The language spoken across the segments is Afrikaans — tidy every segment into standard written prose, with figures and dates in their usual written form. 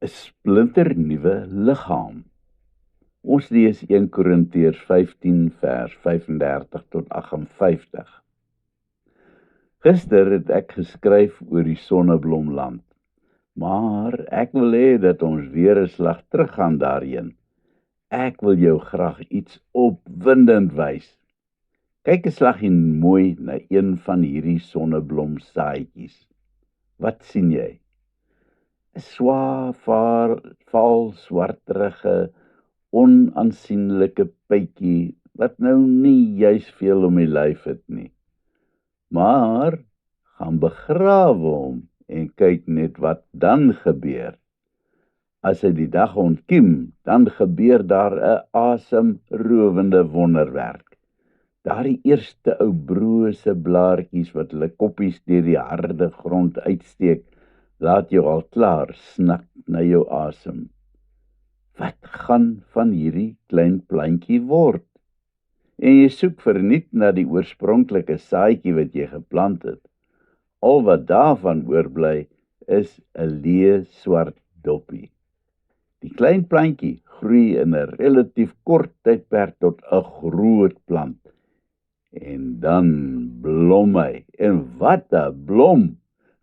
'n splinternuwe liggaam. Ons lees 1 Korintiërs 15 vers 35 tot 58. Gister het ek geskryf oor die Sonneblomland, maar ek wil hê dat ons weer 'n slag teruggaan daarheen. Ek wil jou graag iets opwindend wys. Kyk 'n slaggie mooi na een van hierdie sonneblomsaadjies. Wat sien jy? 'n Swaar, vaal, swarterige, onaansienlike pytjie wat nou nie juis veel om die lyf het nie. Maar gaan begrawe hom en kyk net wat dan gebeur. As hy die dag ontkiem, dan gebeur daar 'n asemrowende wonderwerk. Daardie eerste ou brose blaartjies wat hulle koppies deur die harde grond uitsteek, laat jou al klaar snak na jou asem. Wat gaan van hierdie klein plantjie word? En jy soek verniet na die oorspronklike saadjie wat jy geplant het. Al wat daarvan oorbly is 'n leë swart doppie. Die klein plantjie groei in 'n relatief kort tydperk tot 'n groot plant. En dan blom hy. En wat 'n blom!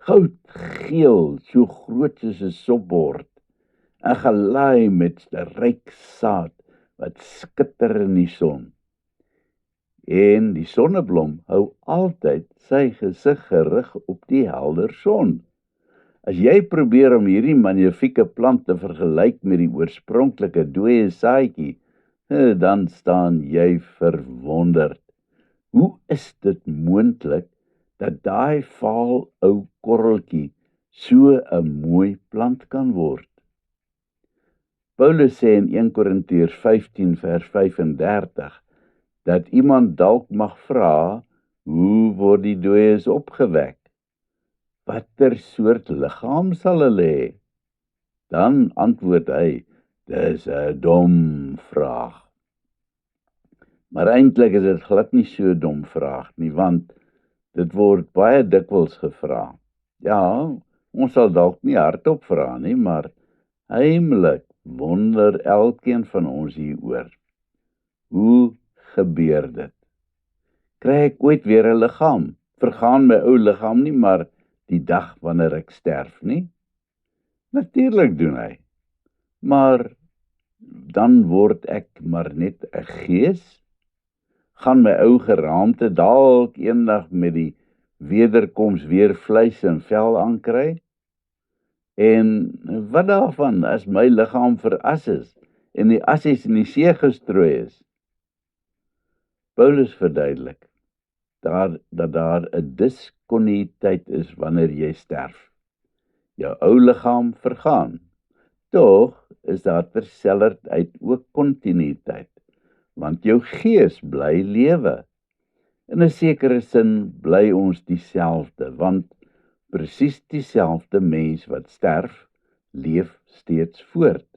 Goudgeel, so groot soos 'n sopbord. En gelaai met 'n ryk saad wat skitter in die son. En die sonneblom hou altyd sy gesig gerig op die helder son. As jy probeer om hierdie magnifieke plant te vergelyk met die oorspronklike dooie saadjie, dan staan jy verwonderd. Hoe is dit moontlik dat daai vaal ou korreltjie so 'n mooi plant kan word? Paulus sê in 1 Korintiërs 15 vers 35 dat iemand dalk mag vra, hoe word die dooies opgewek? Watter soort liggaam sal hulle hê? Dan antwoord hy, dis 'n dom vraag. Maar eintlik is dit glad nie so 'n dom vraag nie, want dit word baie dikwels gevra. Ja, ons sal dalk nie hardop vra nie, maar heimlik wonder elkeen van ons hieroor. Hoe gebeur dit? Kry ek ooit weer 'n liggaam? Vergaan my ou liggaam nie maar die dag wanneer ek sterf nie? Natuurlik doen hy. Maar dan word ek maar net 'n gees? Gaan my ou geraamte dalk eendag met die wederkoms weer vleis en vel aankry? En wat daarvan as my liggaam veras is en die assies in die see gestrooi is? Paulus verduidelik dat daar 'n diskontinuïteit is wanneer jy sterf. Jou ou liggaam vergaan. Tog is daar terselfdertyd ook kontinuïteit, want jou gees bly lewe. In 'n sekere sin bly ons dieselfde, want presies dieselfde mens wat sterf, leef steeds voort.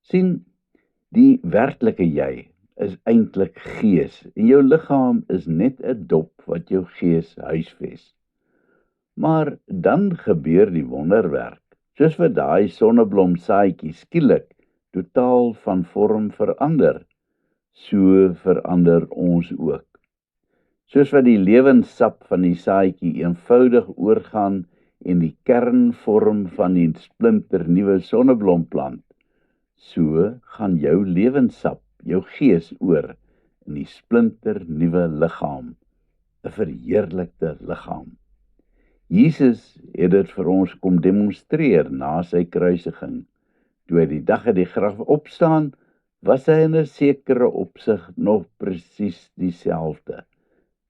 Sien, die werklike jy is eintlik gees, en jou liggaam is net 'n dop wat jou gees huisves. Maar dan gebeur die wonderwerk, soos vir daai sonneblomsaadjie skielik totaal van vorm verander, so verander ons ook. Soos wat die lewenssap van die saadjie eenvoudig oorgaan en die kernvorm van die splinternuwe sonneblomplant, so gaan jou lewenssap, jou gees oor in die splinternuwe liggaam, 'n verheerlikte liggaam. Jesus het dit vir ons kom demonstreer na sy kruisiging. Toe hy die dag uit die graf opstaan, was hy in 'n sekere opsig nog presies dieselfde.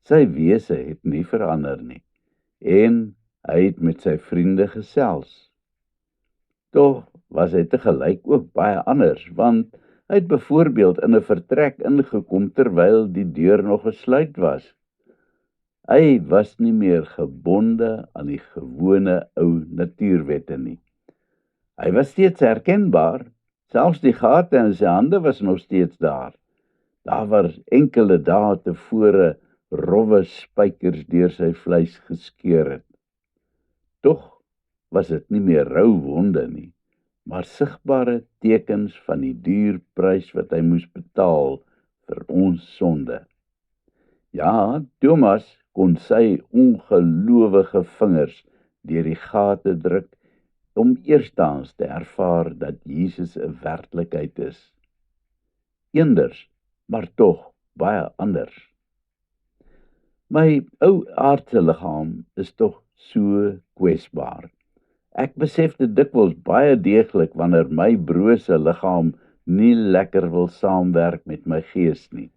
Sy wese het nie verander nie, en hy het met sy vriende gesels. Tog was hy tegelyk ook baie anders, want hy het byvoorbeeld in 'n vertrek ingekom terwyl die deur nog gesluit was. Hy was nie meer gebonde aan die gewone ou natuurwette nie. Hy was steeds herkenbaar, selfs die gate in sy hande was nog steeds daar. Daar was enkele dae tevore rowwe spykers deur sy vleis geskeur het. Tog was dit nie meer rou wonde nie, maar sigbare tekens van die duur prys wat hy moes betaal vir ons sonde. Ja, Thomas kon sy ongelowige vingers deur die gate druk om eerstens te ervaar dat Jesus 'n werklikheid is. Eenders, maar tog baie anders. My ou aardse liggaam is tog so kwesbaar. Ek besef dit dikwels baie deeglik wanneer my brose liggaam nie lekker wil saamwerk met my gees nie.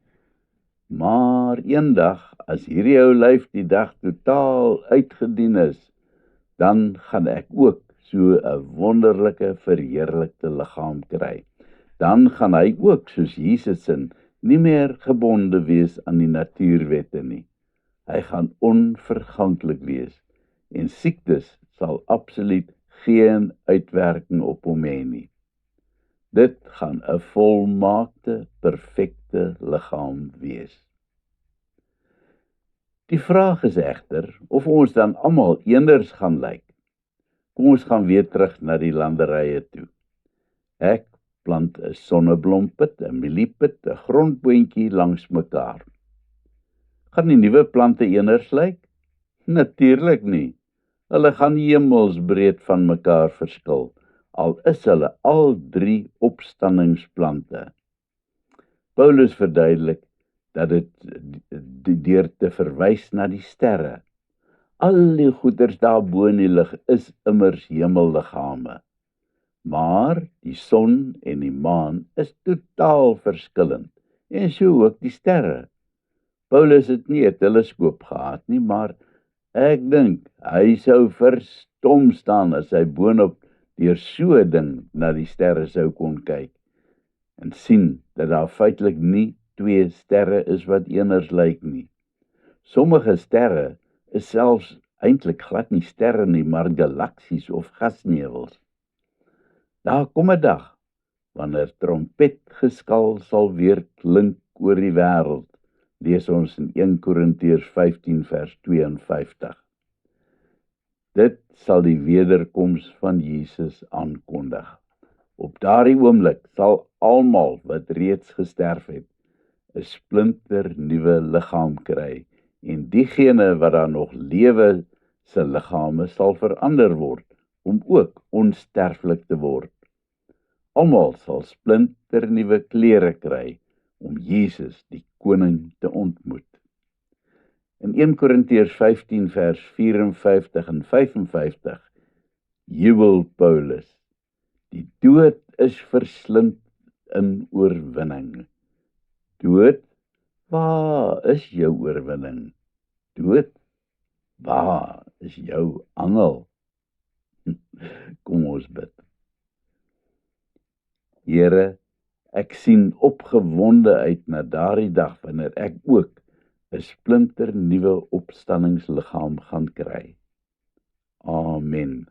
Maar eendag, as hierdie ou lyf die dag totaal uitgedien is, dan gaan ek ook so 'n wonderlike verheerlikte liggaam kry. Dan gaan hy ook, soos Jesus sin, nie meer gebonde wees aan die natuurwette nie. Hy gaan onverganklik wees en siektes sal absoluut geen uitwerking op hom hê nie. Dit gaan 'n volmaakte, perfekte liggaam wees. Die vraag is egter of ons dan almal eenders gaan lyk. Kom ons gaan weer terug na die landerye toe. Ek plant 'n sonneblompit, 'n mieliepit, 'n grondboontjie langs mekaar. Gaan die nuwe plante eenders lyk? Natuurlik nie. Hulle gaan hemelsbreed van mekaar verskil, al is hulle al 3 opstandingsplante. Paulus verduidelik dat dit deur te verwys na die sterre. Al die goeders daarbo in die lig is immers hemelliggame. Maar die son en die maan is totaal verskillend, en so ook die sterre. Paulus het nie 'n teleskoop gehad nie, maar ek dink hy sou verstom staan as hy boonop deur so 'n ding na die sterre sou kon kyk en sien dat daar feitelik nie 2 sterre is wat eenders lyk nie. Sommige sterre is selfs eintlik glad nie sterre nie, maar galaksies of gasnevels. Daar kom 'n dag wanneer trompetgeskal sal weer klink oor die wêreld, lees ons in 1 Korintiërs 15 vers 52. Dit sal die wederkoms van Jesus aankondig. Op daardie oomblik sal almal wat reeds gesterf het, 'n splinter nuwe liggaam kry, en diegene wat daar nog lewe, se liggame sal verander word om ook onsterflik te word. Almal sal splinter nuwe klere kry om Jesus die koning te ontmoet. In 1 Korintiërs 15 vers 54 en 55 jubel Paulus: die dood is verslind in oorwinning. Dood, waar is jou oorwinning? Dood, waar is jou angel? Kom ons bid. Here, ek sien opgewonde uit na daardie dag wanneer ek ook 'n splinter nuwe opstanningsliggaam gaan kry. Amen.